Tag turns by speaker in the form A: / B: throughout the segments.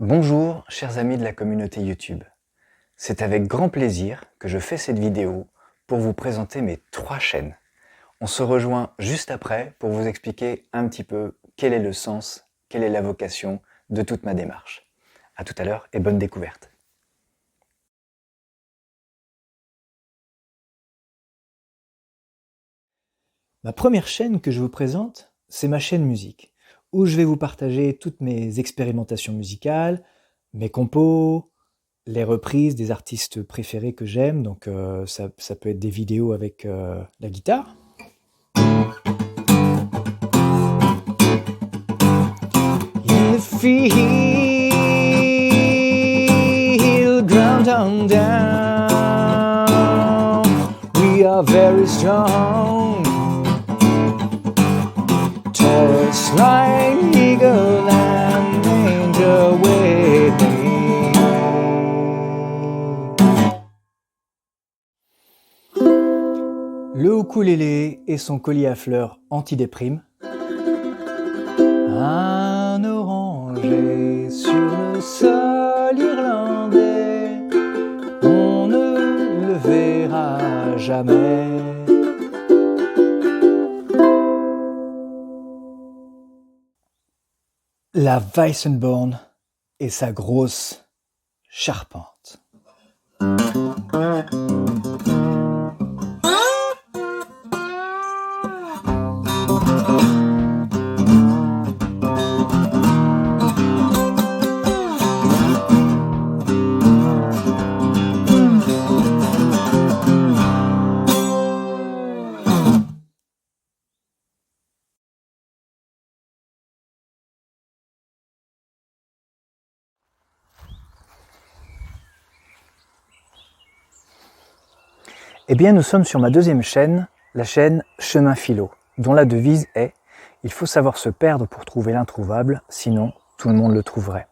A: Bonjour, chers amis de la communauté YouTube. C'est avec grand plaisir que je fais cette vidéo pour vous présenter mes 3 chaînes. On se rejoint juste après pour vous expliquer un petit peu quel est le sens, quelle est la vocation de toute ma démarche. À tout à l'heure et bonne découverte. Ma première chaîne que je vous présente, c'est ma chaîne musique, où je vais vous partager toutes mes expérimentations musicales, mes compos, les reprises des artistes préférés que j'aime, donc ça peut être des vidéos avec la guitare. In the field, down, down, down, we are very strong. Taurus, like eagle and angel with me. Le ukulélé et son collier à fleurs anti-déprime. Un oranger sur le sol irlandais, on ne le verra jamais. La Weissenborn et sa grosse charpente. Eh bien, nous sommes sur ma deuxième chaîne, la chaîne Chemin Philo, dont la devise est « Il faut savoir se perdre pour trouver l'introuvable, sinon tout le monde le trouverait ».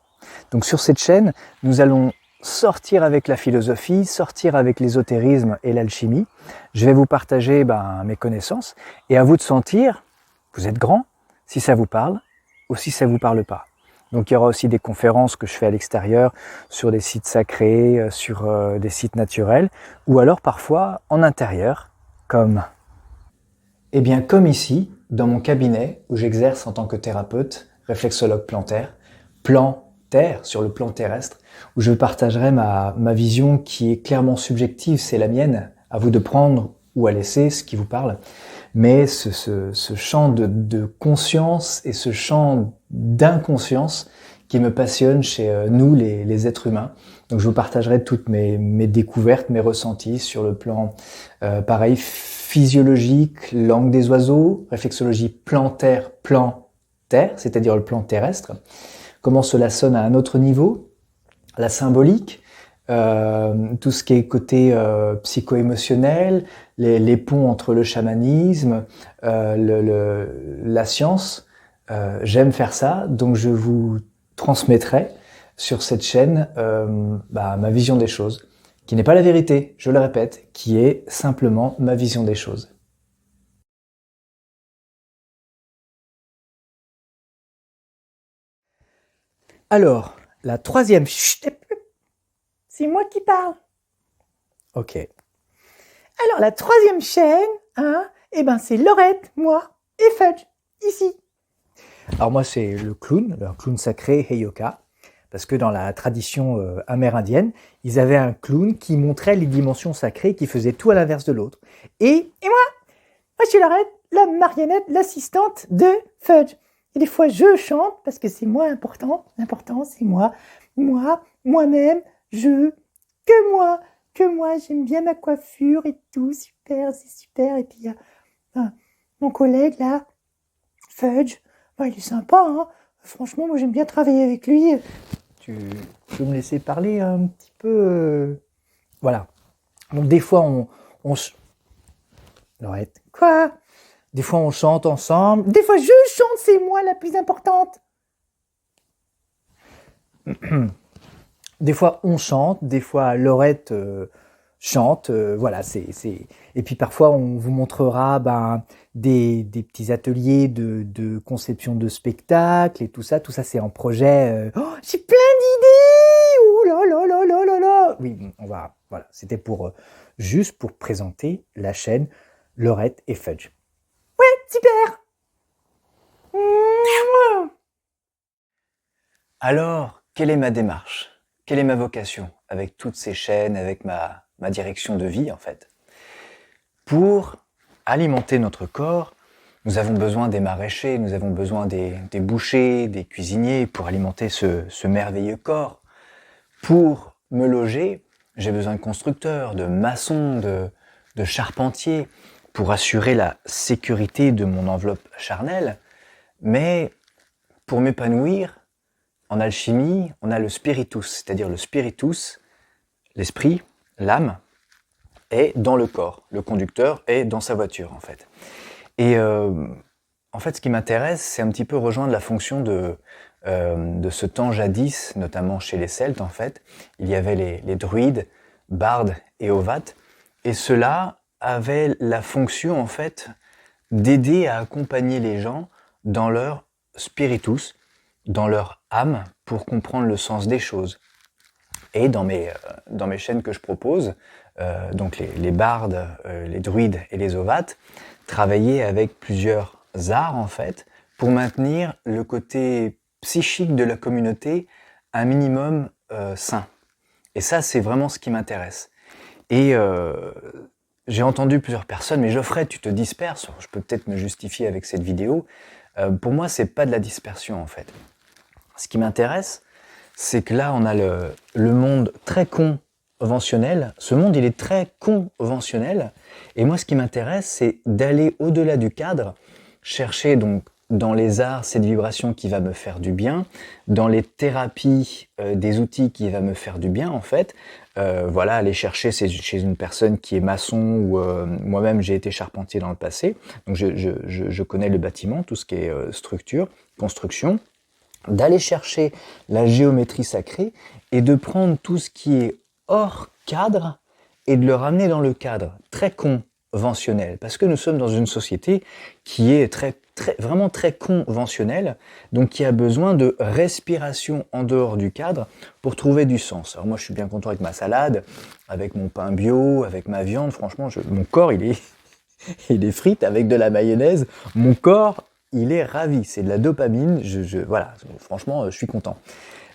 A: Donc sur cette chaîne, nous allons sortir avec la philosophie, sortir avec l'ésotérisme et l'alchimie. Je vais vous partager mes connaissances et à vous de sentir, vous êtes grand, si ça vous parle ou si ça vous parle pas. Donc il y aura aussi des conférences que je fais à l'extérieur sur des sites sacrés, sur des sites naturels, ou alors parfois en intérieur, comme ici, dans mon cabinet où j'exerce en tant que thérapeute, réflexologue plantaire, sur le plan terrestre, où je partagerai ma vision qui est clairement subjective, c'est la mienne, à vous de prendre ou à laisser ce qui vous parle. Mais ce champ de conscience et ce champ d'inconscience qui me passionne chez nous, les êtres humains. Donc je vous partagerai toutes mes découvertes, mes ressentis sur le plan, physiologique, langue des oiseaux, réflexologie plantaire, c'est-à-dire le plan terrestre. Comment cela sonne à un autre niveau, la symbolique, tout ce qui est côté psycho-émotionnel, les ponts entre le chamanisme, la science. J'aime faire ça, donc je vous transmettrai sur cette chaîne ma vision des choses, qui n'est pas la vérité, je le répète, qui est simplement ma vision des choses. Alors, la troisième...
B: C'est moi qui parle.
A: Ok.
B: Alors, la troisième chaîne, c'est Laurette, moi et Fudge, ici.
A: Alors moi, c'est le clown sacré Heyoka, parce que dans la tradition amérindienne, ils avaient un clown qui montrait les dimensions sacrées, qui faisait tout à l'inverse de l'autre.
B: Et moi, je suis Laurette, la marionnette, l'assistante de Fudge. Et des fois, je chante, parce que c'est moi important. L'important, c'est moi. Moi-même, que moi, j'aime bien ma coiffure et tout, super, c'est super. Et puis, il y a mon collègue, là, Fudge, il est sympa, hein. Franchement, moi, j'aime bien travailler avec lui.
A: Tu peux me laisser parler un petit peu Voilà. Donc, des fois, Laurette.
B: Quoi?
A: Des fois, on chante ensemble.
B: Des fois, je chante, c'est moi la plus importante.
A: Des fois, on chante. Des fois, Laurette chante, voilà. Et puis parfois on vous montrera des petits ateliers de conception de spectacles et tout ça. Tout ça c'est en projet. Oh, j'ai plein d'idées. Oh là là là là là là. Oui, voilà. C'était juste pour présenter la chaîne Laurette et Fudge.
B: Ouais, super.
A: Alors, quelle est ma démarche? Quelle est ma vocation avec toutes ces chaînes, avec ma direction de vie en fait? Pour alimenter notre corps, nous avons besoin des maraîchers, nous avons besoin des bouchers, des cuisiniers pour alimenter ce merveilleux corps. Pour me loger, j'ai besoin de constructeurs, de maçons, de charpentiers pour assurer la sécurité de mon enveloppe charnelle. Mais pour m'épanouir, en alchimie, on a le spiritus, c'est-à-dire le spiritus, l'esprit, l'âme, est dans le corps. Le conducteur est dans sa voiture, en fait. Et en fait, ce qui m'intéresse, c'est un petit peu rejoindre la fonction de ce temps jadis, notamment chez les Celtes, en fait. Il y avait les druides, bardes et ovates, et ceux-là avaient la fonction, en fait, d'aider à accompagner les gens dans leur spiritus, dans leur âme, pour comprendre le sens des choses. Et dans mes chaînes que je propose, donc les bardes, les druides et les ovates, travailler avec plusieurs arts en fait, pour maintenir le côté psychique de la communauté un minimum sain. Et ça, c'est vraiment ce qui m'intéresse. Et j'ai entendu plusieurs personnes, mais Geoffrey, tu te disperses, je peux peut-être me justifier avec cette vidéo. Pour moi, c'est pas de la dispersion en fait. Ce qui m'intéresse, c'est que là, on a le monde très conventionnel. Ce monde, il est très conventionnel. Et moi, ce qui m'intéresse, c'est d'aller au-delà du cadre, chercher donc dans les arts cette vibration qui va me faire du bien, dans les thérapies des outils qui va me faire du bien en fait. Voilà, aller chercher chez une personne qui est maçon ou moi-même j'ai été charpentier dans le passé, donc je connais le bâtiment, tout ce qui est structure, construction. D'aller chercher la géométrie sacrée et de prendre tout ce qui est hors cadre et de le ramener dans le cadre très conventionnel. Parce que nous sommes dans une société qui est vraiment très conventionnelle, donc qui a besoin de respiration en dehors du cadre pour trouver du sens. Alors moi je suis bien content avec ma salade, avec mon pain bio, avec ma viande, franchement mon corps il est frite avec de la mayonnaise, mon corps il est ravi, c'est de la dopamine, voilà, franchement, je suis content.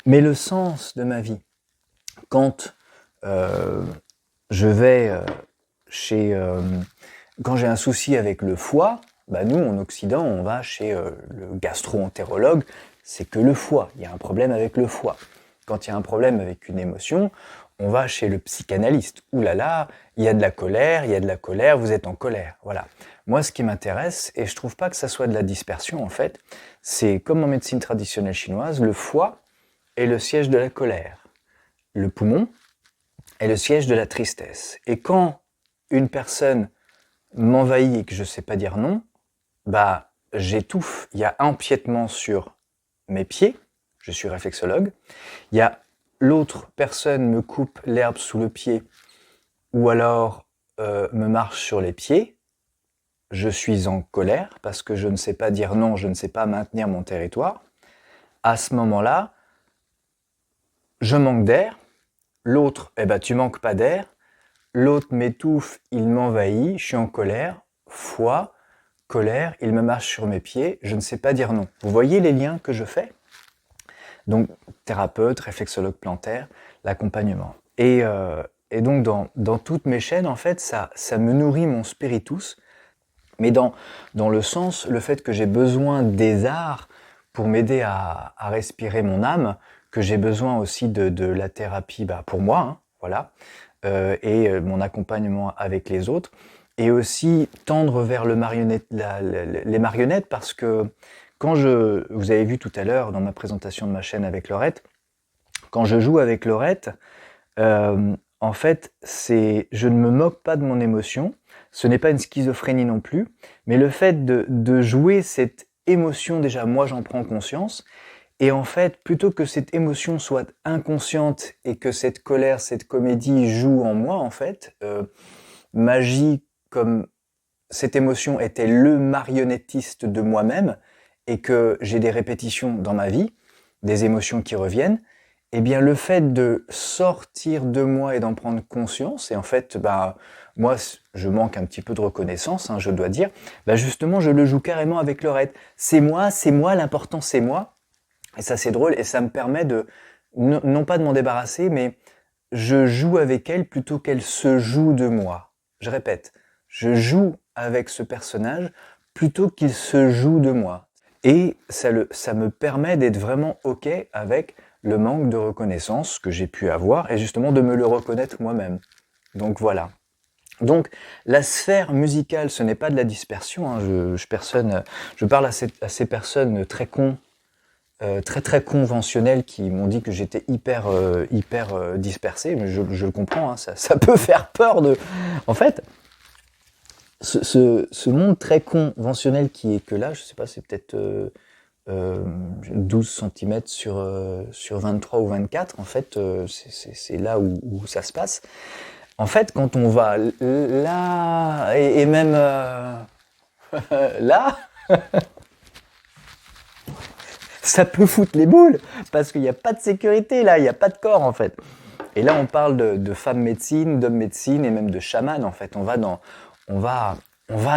A: Mais le sens de ma vie, quand je vais quand j'ai un souci avec le foie, nous, en Occident, on va chez le gastro-entérologue, c'est que le foie, il y a un problème avec le foie. Quand il y a un problème avec une émotion, on va chez le psychanalyste. Ouh là là, il y a de la colère, vous êtes en colère, voilà. Moi, ce qui m'intéresse, et je trouve pas que ça soit de la dispersion en fait, c'est comme en médecine traditionnelle chinoise, le foie est le siège de la colère. Le poumon est le siège de la tristesse. Et quand une personne m'envahit et que je sais pas dire non, j'étouffe. Il y a empiètement sur mes pieds, je suis réflexologue. Il y a l'autre personne me coupe l'herbe sous le pied ou alors me marche sur les pieds. Je suis en colère parce que je ne sais pas dire non, je ne sais pas maintenir mon territoire. À ce moment-là, je manque d'air. L'autre, tu manques pas d'air. L'autre m'étouffe, il m'envahit, je suis en colère. Foie, colère, il me marche sur mes pieds, je ne sais pas dire non. Vous voyez les liens que je fais? Donc, thérapeute, réflexologue plantaire, l'accompagnement. Et donc, dans toutes mes chaînes, en fait, ça me nourrit mon spiritus, mais dans le sens, le fait que j'ai besoin des arts pour m'aider à respirer mon âme, que j'ai besoin aussi de la thérapie pour moi, hein, voilà, et mon accompagnement avec les autres, et aussi tendre vers les marionnettes, parce que quand vous avez vu tout à l'heure dans ma présentation de ma chaîne avec Laurette, quand je joue avec Laurette, en fait, je ne me moque pas de mon émotion, ce n'est pas une schizophrénie non plus, mais le fait de jouer cette émotion, déjà moi j'en prends conscience, Et en fait, plutôt que cette émotion soit inconsciente et que cette colère, cette comédie joue en moi, en fait, m'agit comme cette émotion était le marionnettiste de moi-même et que j'ai des répétitions dans ma vie, des émotions qui reviennent, eh bien le fait de sortir de moi et d'en prendre conscience, et en fait, bah, moi, je manque un petit peu de reconnaissance, hein, je dois dire, bah justement, je le joue carrément avec Laurette. C'est moi, l'important c'est moi. Et ça c'est drôle, et ça me permet de, non pas de m'en débarrasser, mais je joue avec elle plutôt qu'elle se joue de moi. Je répète, je joue avec ce personnage plutôt qu'il se joue de moi. Et ça me permet d'être vraiment OK avec le manque de reconnaissance que j'ai pu avoir et justement de me le reconnaître moi-même. Donc voilà. Donc la sphère musicale, ce n'est pas de la dispersion. Hein. Je parle à ces personnes très cons, très conventionnels qui m'ont dit que j'étais hyper dispersé, mais je le comprends, hein, ça peut faire peur de... En fait, ce monde très conventionnel qui est que là, je sais pas, c'est peut-être 12 cm sur 23 ou 24, en fait, c'est là où ça se passe. En fait, quand on va là, et même là, ça peut foutre les boules, parce qu'il n'y a pas de sécurité là, il n'y a pas de corps en fait. Et là, on parle de femmes médecine, d'hommes médecine et même de chamans en fait. On va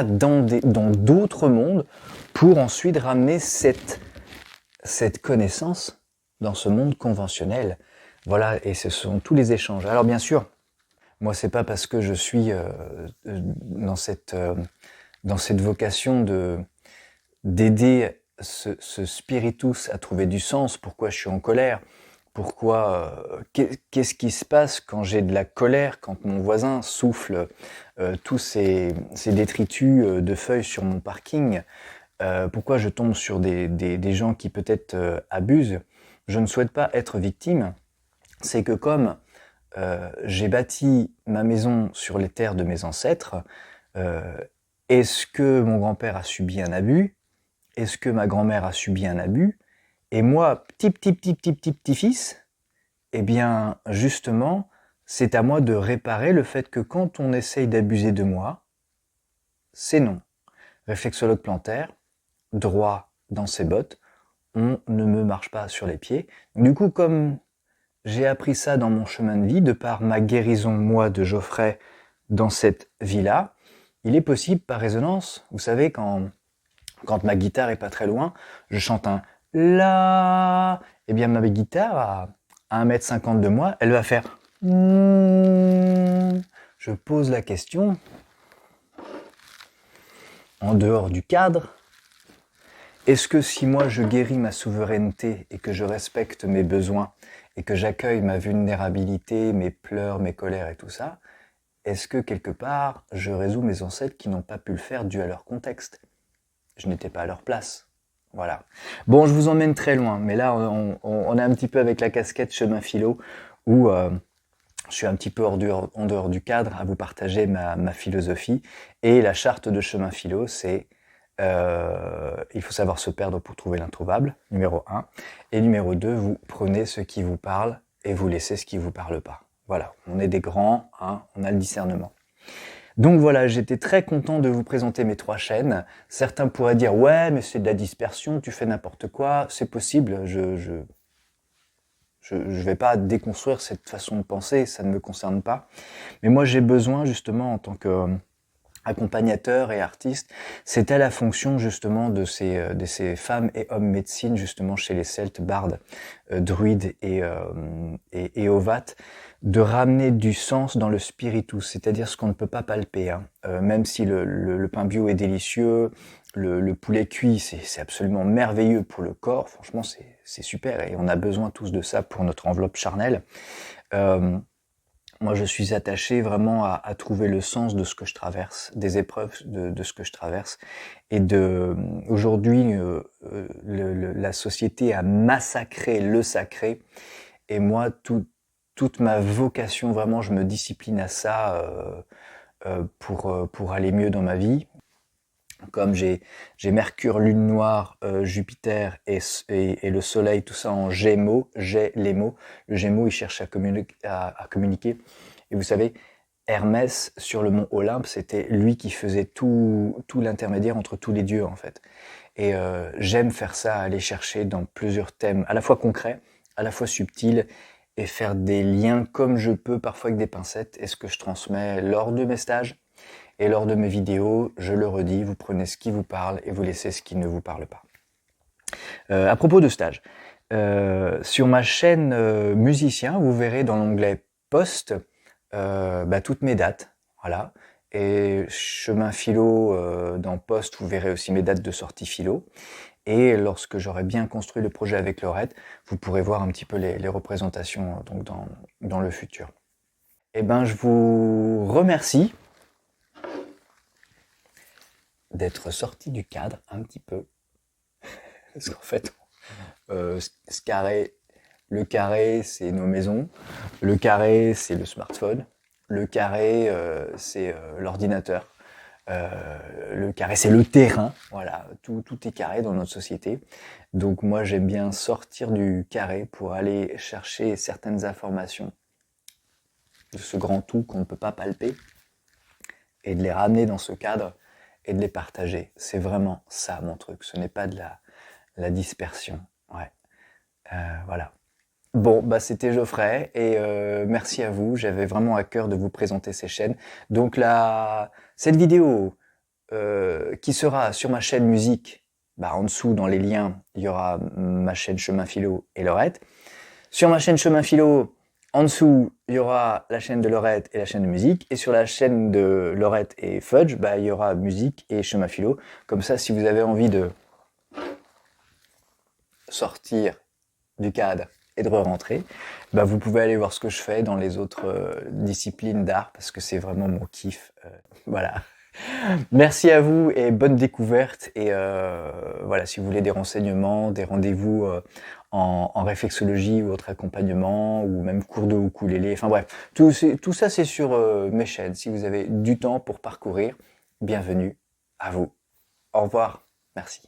A: dans d'autres mondes pour ensuite ramener cette connaissance dans ce monde conventionnel. Voilà, et ce sont tous les échanges. Alors bien sûr, moi c'est pas parce que je suis dans cette vocation d'aider ce spiritus à trouver du sens, pourquoi je suis en colère, pourquoi, qu'est-ce qui se passe quand j'ai de la colère, quand mon voisin souffle tous ces détritus de feuilles sur mon parking, pourquoi je tombe sur des gens qui peut-être abusent. Je ne souhaite pas être victime, c'est que comme j'ai bâti ma maison sur les terres de mes ancêtres, est-ce que mon grand-père a subi un abus? Est-ce que ma grand-mère a subi un abus? Et moi, petit-fils, eh bien, justement, c'est à moi de réparer le fait que quand on essaye d'abuser de moi, c'est non. Réflexologue plantaire, droit dans ses bottes, on ne me marche pas sur les pieds. Du coup, comme j'ai appris ça dans mon chemin de vie, de par ma guérison, moi, de Geoffrey, dans cette vie-là, il est possible, par résonance, vous savez, quand ma guitare est pas très loin, je chante un la, eh bien ma guitare à 1,50 m de moi, elle va faire je pose la question en dehors du cadre. Est-ce que si moi je guéris ma souveraineté et que je respecte mes besoins et que j'accueille ma vulnérabilité, mes pleurs, mes colères et tout ça, est-ce que quelque part je résous mes ancêtres qui n'ont pas pu le faire dû à leur contexte? Je n'étais pas à leur place. Voilà. Bon, je vous emmène très loin, mais là, on est un petit peu avec la casquette chemin philo, où je suis un petit peu en dehors du cadre à vous partager ma philosophie. Et la charte de chemin philo, c'est il faut savoir se perdre pour trouver l'introuvable, numéro 1. Et numéro 2, vous prenez ce qui vous parle et vous laissez ce qui vous parle pas. Voilà, on est des grands, hein, on a le discernement. Donc voilà, j'étais très content de vous présenter mes 3 chaînes. Certains pourraient dire « Ouais, mais c'est de la dispersion, tu fais n'importe quoi ». C'est possible, je vais pas déconstruire cette façon de penser, ça ne me concerne pas. Mais moi, j'ai besoin justement, en tant qu'accompagnateur et artiste, c'était la fonction justement de ces femmes et hommes médecine justement chez les Celtes, bardes, druides et ovates, de ramener du sens dans le spiritus, c'est-à-dire ce qu'on ne peut pas palper. Hein. Même si le pain bio est délicieux, le poulet cuit, c'est absolument merveilleux pour le corps, franchement c'est super, et on a besoin tous de ça pour notre enveloppe charnelle. Moi je suis attaché vraiment à trouver le sens de ce que je traverse, des épreuves de ce que je traverse, et aujourd'hui la société a massacré le sacré, et moi toute ma vocation, vraiment, je me discipline à ça pour aller mieux dans ma vie. Comme j'ai Mercure, Lune noire, Jupiter et le Soleil, tout ça en Gémeaux, j'ai les mots. Le Gémeaux, il cherche à communiquer. Et vous savez, Hermès, sur le mont Olympe, c'était lui qui faisait tout l'intermédiaire entre tous les dieux, en fait. Et j'aime faire ça, aller chercher dans plusieurs thèmes, à la fois concrets, à la fois subtils, et faire des liens comme je peux, parfois avec des pincettes, et ce que je transmets lors de mes stages et lors de mes vidéos. Je le redis, vous prenez ce qui vous parle et vous laissez ce qui ne vous parle pas. À propos de stage, sur ma chaîne musicien, vous verrez dans l'onglet Post toutes mes dates, voilà. Et chemin philo, dans Post, vous verrez aussi mes dates de sortie philo. Et lorsque j'aurai bien construit le projet avec Laurette, vous pourrez voir un petit peu les représentations donc dans le futur. Eh ben, je vous remercie d'être sorti du cadre un petit peu. Parce qu'en fait, ce carré, le carré, c'est nos maisons. Le carré, c'est le smartphone. Le carré, c'est l'ordinateur. Le carré, c'est le terrain. Voilà, tout est carré dans notre société. Donc moi, j'aime bien sortir du carré pour aller chercher certaines informations de ce grand tout qu'on ne peut pas palper et de les ramener dans ce cadre et de les partager. C'est vraiment ça mon truc. Ce n'est pas de la dispersion. Ouais. Voilà. Bon, c'était Geoffrey et merci à vous. J'avais vraiment à cœur de vous présenter ces chaînes. Donc cette vidéo qui sera sur ma chaîne musique, en dessous dans les liens, il y aura ma chaîne Chemin Philo et Laurette. Sur ma chaîne Chemin Philo, en dessous, il y aura la chaîne de Laurette et la chaîne de musique. Et sur la chaîne de Laurette et Fudge, il y aura musique et Chemin Philo. Comme ça, si vous avez envie de sortir du cadre et de re-rentrer, vous pouvez aller voir ce que je fais dans les autres disciplines d'art parce que c'est vraiment mon kiff. Voilà. Merci à vous et bonne découverte. Et voilà, si vous voulez des renseignements, des rendez-vous en réflexologie ou autre accompagnement, ou même cours de ukulélé, enfin bref, tout ça c'est sur mes chaînes. Si vous avez du temps pour parcourir, bienvenue à vous. Au revoir, merci.